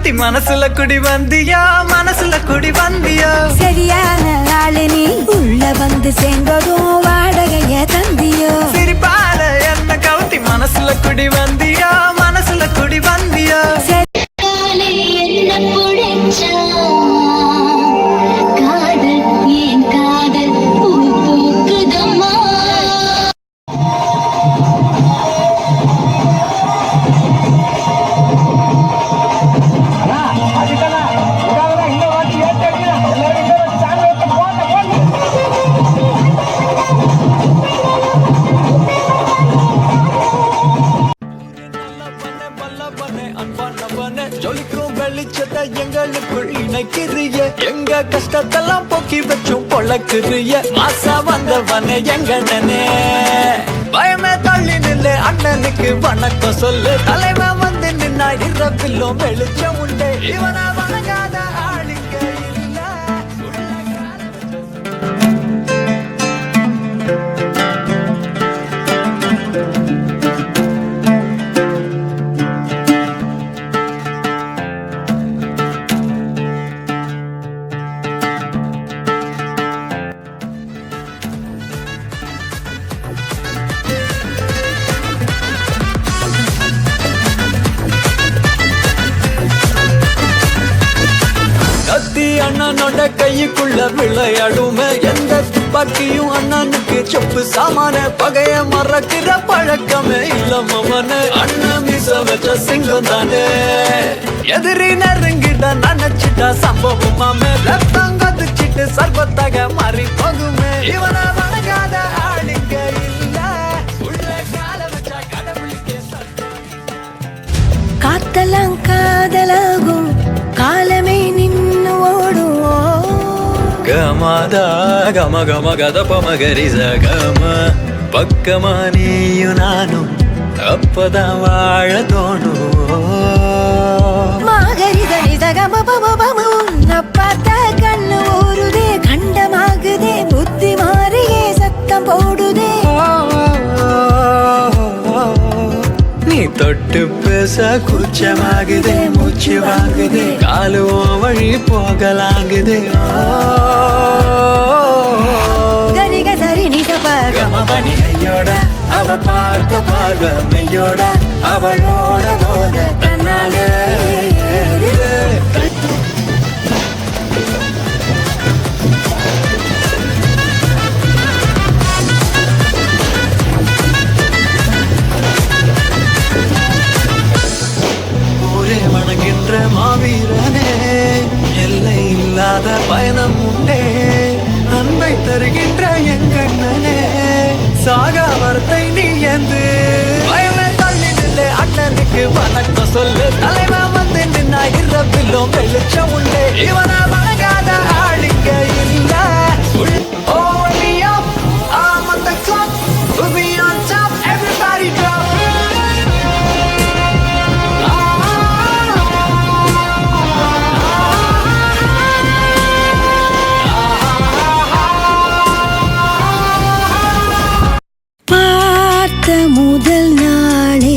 கவுத்தி மனசுல குடி வந்தியா மனசுல குடி வந்தியா சரியான ஆளு நீ உள்ள வந்து சேர்ந்ததும் வாடகைய தந்தியோ சிரிப்பால என்ன கவுத்தி மனசுல குடி வந்தியா மனசுல குடி வந்தியா ஜொலிக்கும் வெளிச்சத்தை எங்களுக்குள் இணைக்கிறிய எங்க கஷ்டத்தெல்லாம் போக்கி வச்சும் பொழக்குறிய மாசா வந்தவனே எங்கண்ணனே பயமே தள்ளி நில்லு அண்ணனுக்கு வணக்கம் சொல்லு தலைவன் வந்து நின்னா இரவிலும் வெளிச்சம் உண்டு இவனா வணங்காத ஆளுங்க இல்ல அண்ணனோட கைக்குள்ள விளையாடுமே எந்த துப்பாக்கியும் அண்ணனுக்கு சொப்பு சாமான பகைய மறக்கிற பழக்கமே இல்ல மவனே அண்ணன் மீச வச்ச சிங்கம் தானே எதிரி நெருங்கிட்ட நினைச்சிட்டா சம்பவம் மாமே ரத்தம் கதிச்சிட்டு சர்வத்தாக மாறி போகுமே இவனை வணங்காத ஆளுங்க இல்ல உள்ள கால வச்சா கடவுளுக்கே காத்தலாம் காதலாகும் காலமே நின்னு ஓடும் கமதா கம கம கதப்ப மகரிச கம பக்கமா நீயும் நானும் அப்பதான் வாழ தோணும் மாகரிதனி சகம பம உன்னை பார்த்த கண்ணு ஊறுதே கண்டமாகுதே புத்தி மாறியே சத்தம் போடுதே நீ தொட்டு பேச கூச்சமாகுதே மூச்சு வாங்குதே காலுவோம் வழி போகலாங்குதே கரிக சரி கமபனி ஐயோட அவ பார்த்த பார்வையோட அவளோட போத தன்னாலே வணங்கின்ற மாவீரனே எல்லை இல்லாத பயணம் உண்டே அன்பை தருகின்ற எங்கண்ணனே சாகா வார்த்தை நீ என்று பயமே தள்ளி நில்லு அண்ணனுக்கு வணக்கம் சொல்லு தலைவன் வந்து நின்னா இரவிலும் வெளிச்சம் உண்டு இவனை வணங்காத ஆளுங்க இல்ல Everybody drop முதல் நாளே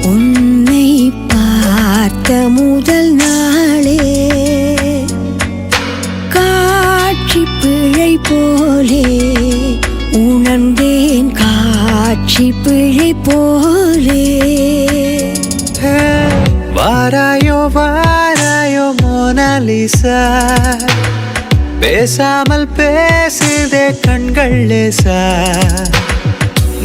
உன்னை பார்த்த முதல் நாளே காட்சி பிழை போலே உணர்ந்தேன் காட்சி பிழை போலே வாராயோ வாராயோ மோனாலிசா பேசாமல் பேசுதே கண்கள் லேசா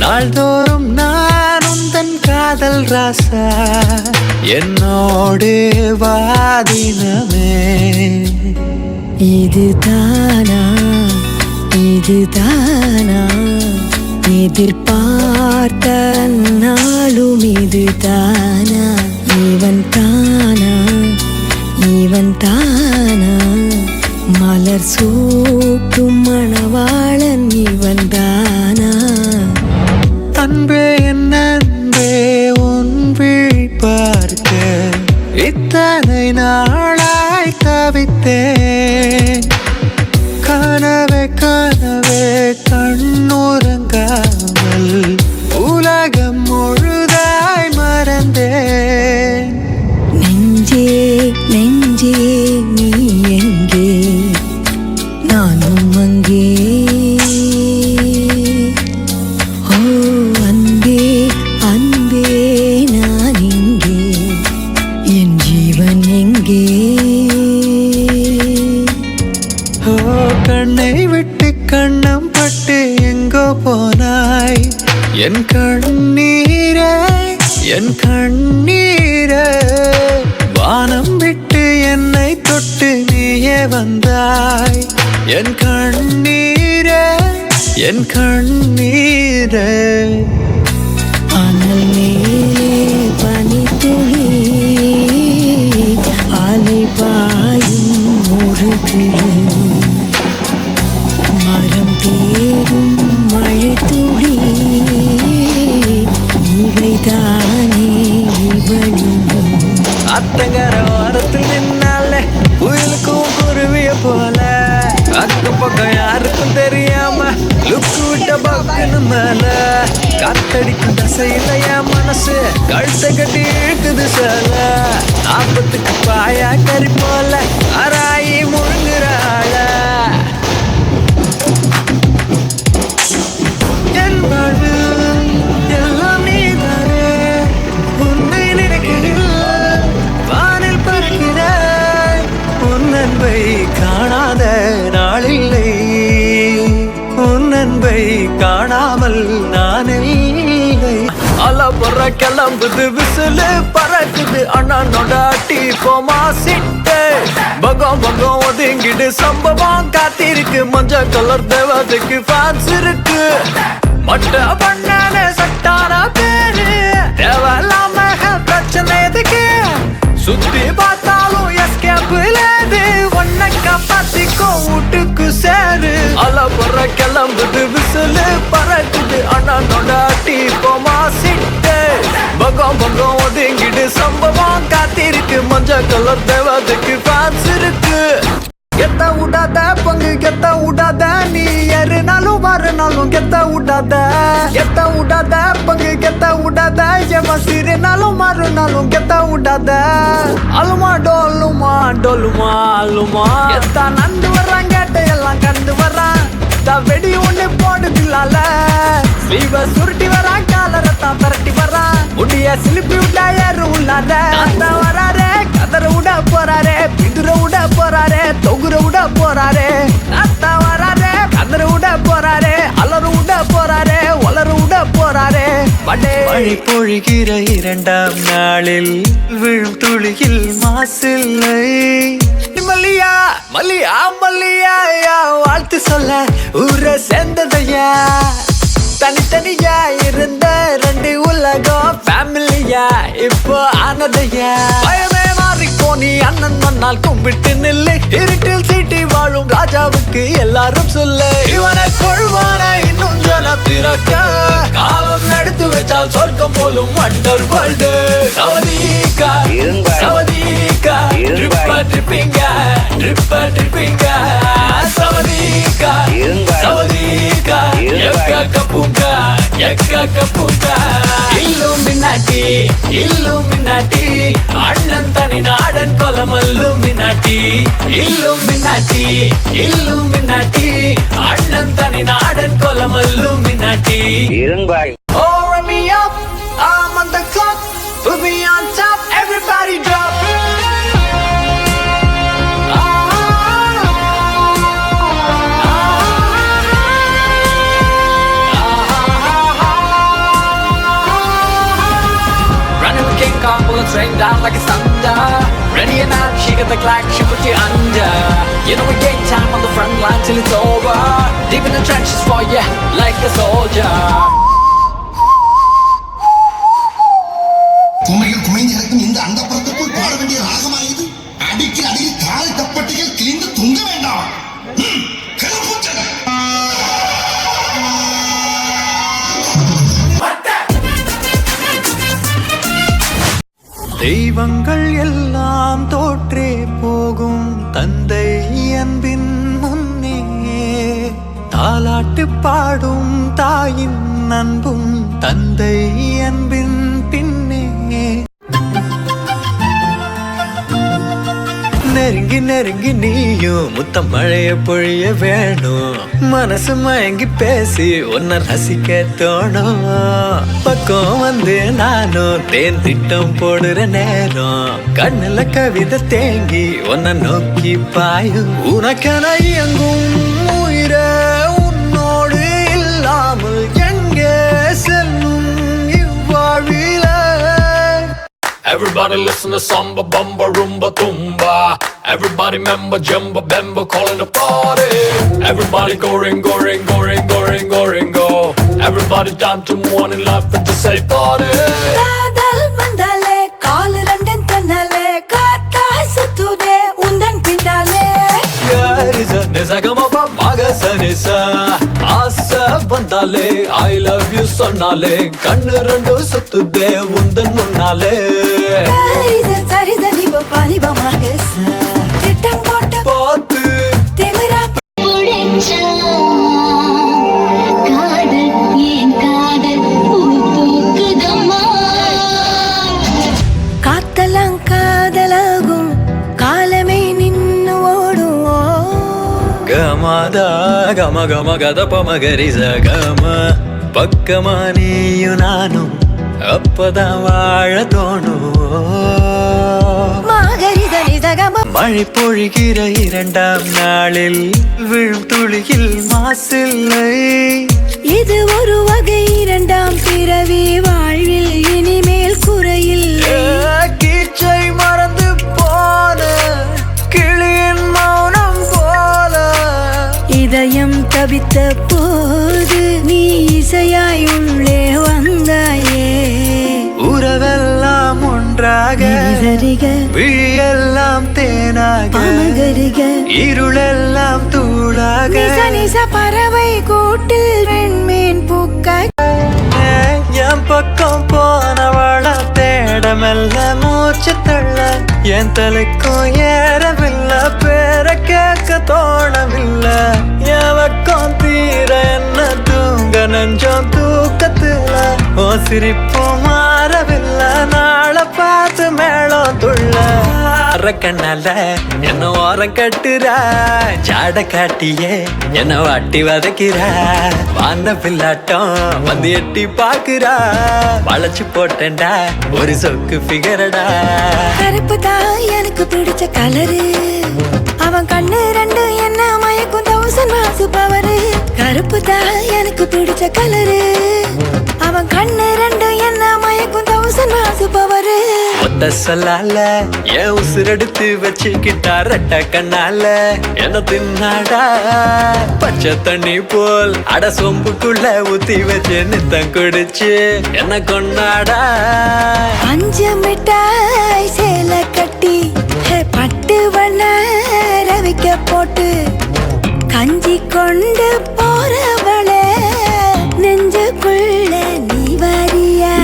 நாள்தோறும் நான் உந்தன் காதல் ராசா என்னோடு வாதினமே இதுதானா இதுதானா எதிர்பார்த்த நாளும் இதுதானா இவன் தானா இவன் தானா மலர் சூட்டும் மணவாளன் இவன் தானா அன்பே என் அன்பே உன் விழி பார்க்க இத்தனை நாளாய் தவித்தேன் கனவே கனவே கண்ணுறங்காமல் உலகம் முழுதாய் மறந்தேன் நெஞ்சே என் கண்ணீரே என் கண்ணீரே வானம் விட்டு என்னை தொட்டு நீயே வந்தாய் என் கண்ணீரே என் கண்ணீரே அனல் மேலே பனித்துளி அலை பாயும் ஒரு கிளி மரம் தேடும் மழை துளி இவைதானே இவளியும் அத்தங்கர ஓரத்தில் நின்னாலே புயலுக்கும் குருவிய போல அக்கம் பக்கம் யாருக்கும் தெரியாம லுக்கு விட்ட பக்கனு மேல காத்தடிக்கும் தசையில என் மனசு கழுத்தை கட்டி இழுக்குது சேல ஆபத்துக்கு பாயா கறி போல அராயி முழுங்குறாள என் வாழ்வு எல்லாம் நீதானே உன்னை நினைக்கிறேன் வானில் பறக்கிறேன் உன் அன்பை காணாத நாளில்லை உன் அன்பை காணாமல் நான் இல்லை அல பொற கிளம்புது விசிலு பறக்குது அண்ணனோட அட்டி போமா சிட்டு பகம் பகம் ஒதுங்கிடு சம்பவம் காத்திருக்கு மஞ்ச கலர் தேவதைக்கு ஃபேன்ஸ் இருக்கு மட்ட பண்ணான சட்டான பேரு தேவையில்லாம பிரச்சனை எதுக்கு சுத்தி பார்த்தாலும் எஸ்கேப்லேது ஒன்ன காப்பாத்திக்கோ வீட்டுக்கு சேரு அல பொற கிளம்புது விசிலு பறக்குது அண்ணனோட அட்டி போமா சிட்டு பகம் பகம் ஒதுங்கிடு சம்பவம் காத்திருக்கு மஞ்ச கலர் தேவதைக்கு ஃபேன்ஸ் இருக்கு கெத்த விடாத பங்கு கெத்த விடாத நீ ஏறுனாலும் வரனாலும் கெத்த விடாத கெத்த விடாத பங்கு கெத்த விடாத எவன் சிறுனாலும் மறுநாளும் கெத்த விடாத அலுமா டோலுமா டோலுமா அலுமா எத்தா நண்டு வர்றான் கேட்ட எல்லாம் கண்டு வர்றான் வெடி ஒண்ணு போடுதில்லால ஸ்லீவ சுருட்டி வரான் காலரத்தான் பரட்டி வரான் முடிய சிலிப்பி விட்டா ஏறு உள்ளாத அந்த வராரே கதற விட போறாரே பிதுர விட போறாரே தொகுர விட போறாரே அத்தா வராரே கதற விட போறாரே அலற விட போறாரே வளர விட போறாரே மழை பொழிகிற இரண்டாம் நாளில் விழும் துளியில் மாசில்லை மல்லியா மல்லியா மல்லியா வாழ்த்து சொல்ல ஊர சேர்ந்ததையா தனித்தனியா இருந்த ரெண்டு உலகம் ஃபேமிலியா இப்போ ஆனதையா பயமே மாறிக்கோ நீ அண்ணன் மண்ணால் கும்பிட்டு நில்லு இருட்டில் சீட்டி வாழும் ராஜாவுக்கு எல்லாரும் சொல்லு இவனை கொள்வான இன்னும் ஜன திறக்க காலம் எடுத்து வச்சால் சொர்க்கம் போலும் வண்டர் வேர்ல்டு சவதிகா சவதிகா ட்ரிப்பிங்க ட்ரிப்பிங்க சவதிகா சவதிகா எக்கா கப்புங்க இல்லுமினாட்டி இல்லுமினாட்டி அண்ணன் தனி நாடன் கொலமல்லுமினாட்டி இல்லுமினாட்டி இல்லுமினாட்டி அண்ணன் தனி நாடன் கொலமல்லுமினாட்டி இருங்காய் Oh, run me up, I'm on the clock, put me on top, everybody drop. Running with King Kong, bullets rain down like it's thunder. Ready or not, she got the clock, she put you under. You know we gain time on the front line till it's over. Deep in the trenches for you, like a soldier. குமையில் குமைந்திருக்கும் இந்த அண்டப்புறத்துக்குள் பாட வேண்டிய ராகமா இது அடிக்கு அடியில் காலை தப்பட்டிகள் கிழிந்து தொங்க வேண்டாம் தெய்வங்கள் எல்லாம் தோற்றே போகும் தந்தை அன்பின் முன்னே தாலாட்டு பாடும் தாயின் அன்பும் தந்தை அன்பின் பின்னே நெருங்கி நெருங்கி நீயும் முத்தம் மழைய பொழிய வேணும் மனசு மயங்கி பேசி உன்னை ரசிக்க தோணும் பக்கம் வந்து நானும் தேன் திட்டம் போடுற நேரம் கண்ணுல கவிதை தேங்கி உன்னை நோக்கி பாயும் உனக்கென இயங்கும் உயிரை உன்னோடு இல்லாமல் எங்கே செல்லும் Everybody listen to samba, bamba, rumba, tumba. Everybody member, jumba, bemba, calling the party. Everybody go ring, go ring, go ring, go ring, go ring, go. Everybody time to one in life and to say party. காதல் வந்தாலே கால் ரெண்டும் தன்னாலே காத்தா சுத்துதே உந்தன் பின்னாலே Yarisa, nisagamapa, magasanisa. Asa vandale, I love you சொன்னாலே கண்ணு ரெண்டு சுத்துதே உந்தன் முன்னாலே. சரிதனி பனிபமாக திட்டம் போட்ட பார்த்து திமிரா காத்தலாம் காதலாகும் காலமே நின்னு ஓடும் கமதா கம கம கதப மகரிச கம பக்கமா நீயும் நானும் அப்பதான் வாழ தோணும். மாகரிதனி சகம மழை பொழிகிற இரண்டாம் நாளில் விழும் துளியில் மாசில்லை. இது ஒரு வகை இரண்டாம் பிறவி வாழ்வில் இனிமேல் குறையில்லை கீச்சை மறந்து போன கிளியின் மௌனம் போல இதயம் தவித்த போது நீ இசையாய் உள்ளே வந்தாயே உறவெல்லாம் ஒன்றாக சரிக விழியெல்லாம் தேனாக அமகரிக இருளெல்லாம் தூளாக நிச நிச பறவை கூட்டில் வெண்மீன் பூக்க என் பக்கம் போனவள தேட மெல்ல மூச்சு தள்ள என் தலைக்கும் ஏறவில்லை பேர கேட்க தோணவில்லை என் பக்கம் தீர என்ன தூங்க நெஞ்சம் தூக்கத்துல ஓ சிரிப்பு மாறவில்லை நாளை பார்த்து மேளம் துள்ள கண்ணால என்ன ஓரம் கட்டுறா ஜாட காட்டியே என்ன வாட்டி வதக்கிறா வாந்த பில்லாட்டம் வந்து எட்டி பாக்குறா வளைச்சு போட்டேன்டா ஒரு சொக்கு ஃபிகரடா கருப்பு தான் எனக்கு பிடிச்ச கலரு அவன் கண்ணு ரெண்டு என்ன மயக்கும் 1000 மாசு பவரு கருப்பு தான் எனக்கு பிடிச்ச கலரு அவன் கண்ணு ரெண்டு என்ன மயக்கும் 1000 மாசு பவரு ஒத்த சொல்லால என் உசுரெடுத்து வச்சுக்கிட்டா ரெட்ட கண்ணால என்ன தின்னாடா பச்சை தண்ணி போல் அட சொம்புக்குள்ள ஊத்தி வச்சு நித்தம் குடிச்சு என்ன கொண்டாடா அஞ்சு மிட்டாய் சேலை கட்டி பட்டு வண்ண ரவிக்க போட்டு கஞ்சி கொண்டு போறவளே நெஞ்சுக்குள்ள நீ வாரியா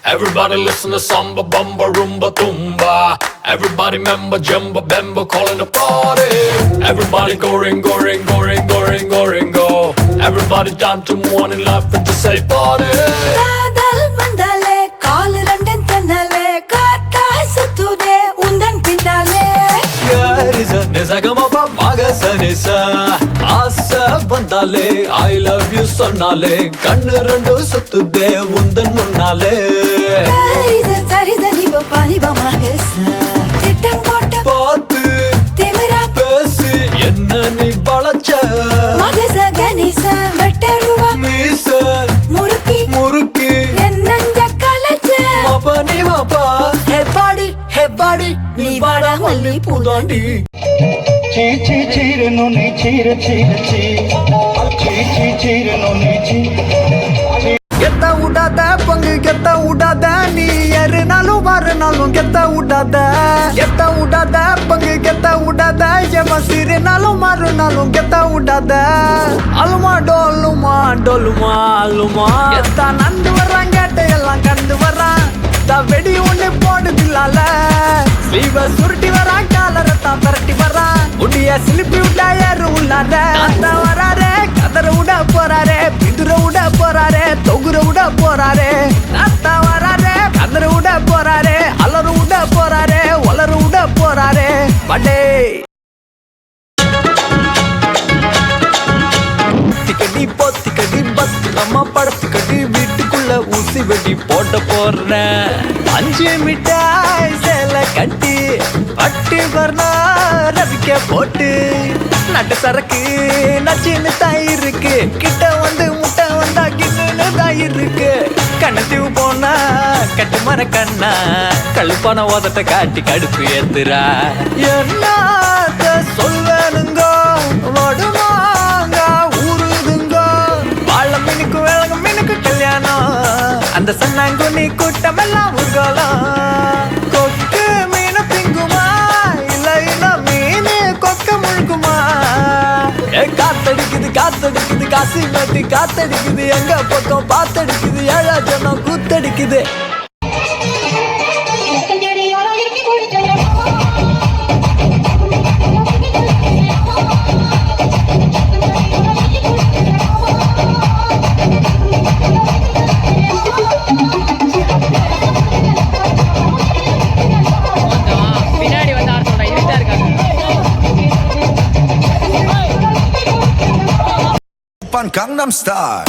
Everybody listen to samba, bamba, rumba, tumba. Everybody member, jumba, bemba, calling the party. Everybody go ring, go ring, go ring, go ring, go ring, go. Everybody time to one in life and to say party. காதல் வந்தாலே கால் ரெண்டும் தன்னாலே காத்தா சுத்துதே உந்தன் பின்னாலே Yarisa, nisagamapa, magasanisa. Asa vandale, I love you சொன்னாலே கண்ணு ரெண்டு சுத்துதே உந்தன் முன்னாலே சரிதனி பனிபமாக திட்டம் போட்ட பார்த்து திமிரா பேசி என்ன நீ வளைச்ச மகச கணிச வெட்டருவா மீச முறுக்கி முறுக்கி என்னஞ்ச கலச்ச மாப்பா நீ மாப்பா ஹே பாடி நீ வாடா மல்லி பூதாண்டி చీరను నీ చీర చీర చీరను నీ கெத்த விடாத பங்கு கெத்த விடாத நீ ஏறுனாலும் வரனாலும் நாளும் கெத்த விடாத பங்கு கெத்த விடாத எவன் சிறினாலும் மறுநாளும் கெத்த விடாத அலுமா டோலுமா அலுமா எத்தா நந்து வர்றான் கேட்ட எல்லாம் கண்டு வர்றான் வெடி ஒண்ணு போடுதில்லால ஸ்லீவ சுருட்டி வரான் காலரத்தான் பரட்டி வரான் முடிய சிலிப்பி விட்டா யாரும் உள்ளாத வராரே கதற விட போறாரே பிதுர விட போறாரே தொகுர விட போறாரே அத்தா வராரே கதற விட போறாரே அலறு விட போறாரே ஒலறு விட போறாரே படே பொத்திக்கடி பத்திரமா படத்துக்கடி வீட்டுக்குள்ள ஊசி வெடி போட்ட போடுறேன் 5 மிட்டாய் சேலை கட்டி பட்டி வர்ணா ரவிக்க போட்டு நட்டு சரக்கு நச்சின்னு தான் இருக்கு கிட்ட வந்து முட்டை வந்தா கின்னு தான் இருக்கு கண்ணத்தீவு போனா கட்டு மர கண்ணா கழுப்பான ஓதத்தை காட்டி கடுப்பு ஏத்துறா என்ன சொல்வேனுங்க வடுமாங்க ஊருதுங்க வாழ மீனுக்கு வேளங்க மீனுக்கு கல்யாணம் அந்த சன்னாங்குனி கூட்டம் எல்லாம் ஊர்கோலம் கொக்கு மீன் திங்குமா இல்லைன்னா மீன் கொக்க முழுக்குமா காத்தடிக்குது காசி மாட்டி காத்தடிக்குது எங்க பக்கம் பாத்தடிக்குது ஏழா ஜனம் கூத்தடிக்குது Gangnam Style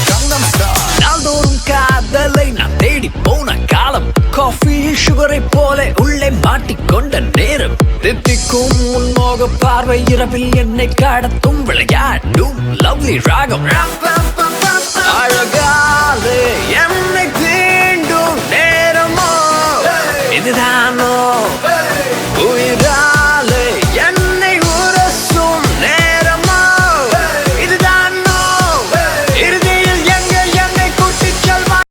Gangnam Style நாள்தோறும் காதலை நான் தேடி போன காலம் காஃபி சுகரை போல உள்ளே மாட்டிக்கொண்ட நேரம் தித்திக்கும் உன்மோக பார்வை இரவில் என்னை கடத்தும் விளையாடும் லவ்லி ராகம் அழகாலே என்னை தீண்டும் நேரமோ இதுதானோ உயிராலே என்னை உரசும் நேரமோ இதுதானோ இறுதியில் எங்க என்னை கூட்டிச் செல்வான்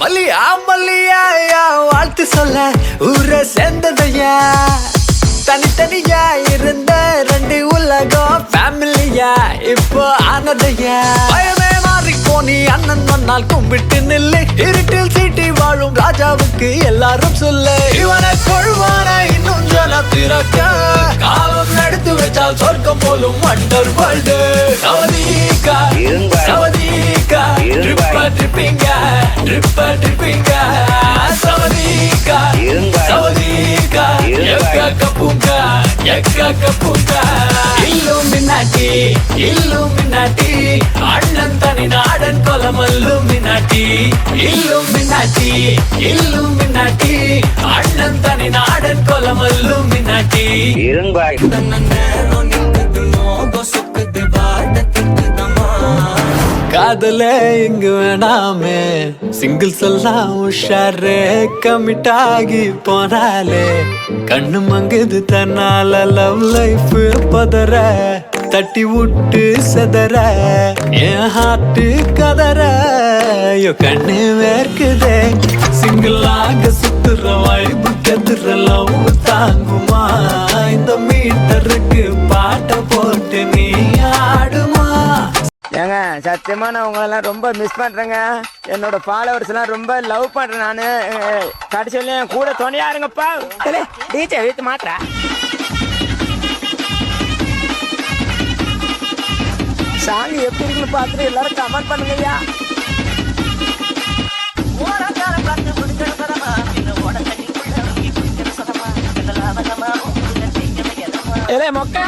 மல்லியா வாழ்த்து சொல்ல ஊரை சேர்ந்ததையா தனித்தனியா இருந்த ரெண்டு உலகம் ஃபேமிலியா இப்போ ஆனதையா பயமே மாறி போனி அண்ணன் மண்ணால் கும்பிட்டு நில்லு இருட்டில் சீட்டி வாழும் ராஜாவுக்கு எல்லாரும் சொல்லு இவனை கொள்வான இன்னும் ஜன திறக்க காலம் எடுத்து வச்சால் சொர்க்கம் போலும் வண்டர் வேர்ல்டு சவதீகா சவதீகா ட்ரிப்பிங்க சவதீகா சவதீகா எக்க கப்புங்க இல்லுமினாட்டி அண்ணன் தனி நாடன் கொலமல்லுமினாட்டி இல்லுமினாட்டி அண்ணன் தனி நாடன் கொலமல்லுமினாட்டி காதல இங்கு வேணாமே சிங்கிள்ஸ் எல்லாம் உஷாரு கமிட் ஆகி போனாலே கண்ணு மங்குது தன்னால லவ் லைஃப் பதற தட்டி விட்டு செதற என் ஹார்ட்டு கதற கண்ணு வேர்க்குதே சிங்கிளாக சுத்துற வைப்பு கெதுற லவ் தாங்குமா இந்த மீட்டருக்கு பாட்ட போட்டு நீ ஆடுமா ஏங்க சத்தியமா நான் உங்களெல்லாம் ரொம்ப மிஸ் பண்றேங்க. என்னோட ஃபாலோவர்ஸ் எல்லாம் ரொம்ப லவ் பண்றேன் நானு. கடைசியில என் கூட துணையா இருங்கப்பா. டீச்சர் வீட்டு மாத்திரா சாங் எப்படி இருக்குன்னு பார்த்துட்டு எல்லாரும் கமெண்ட் பண்ணுங்கய்யா. மொக்க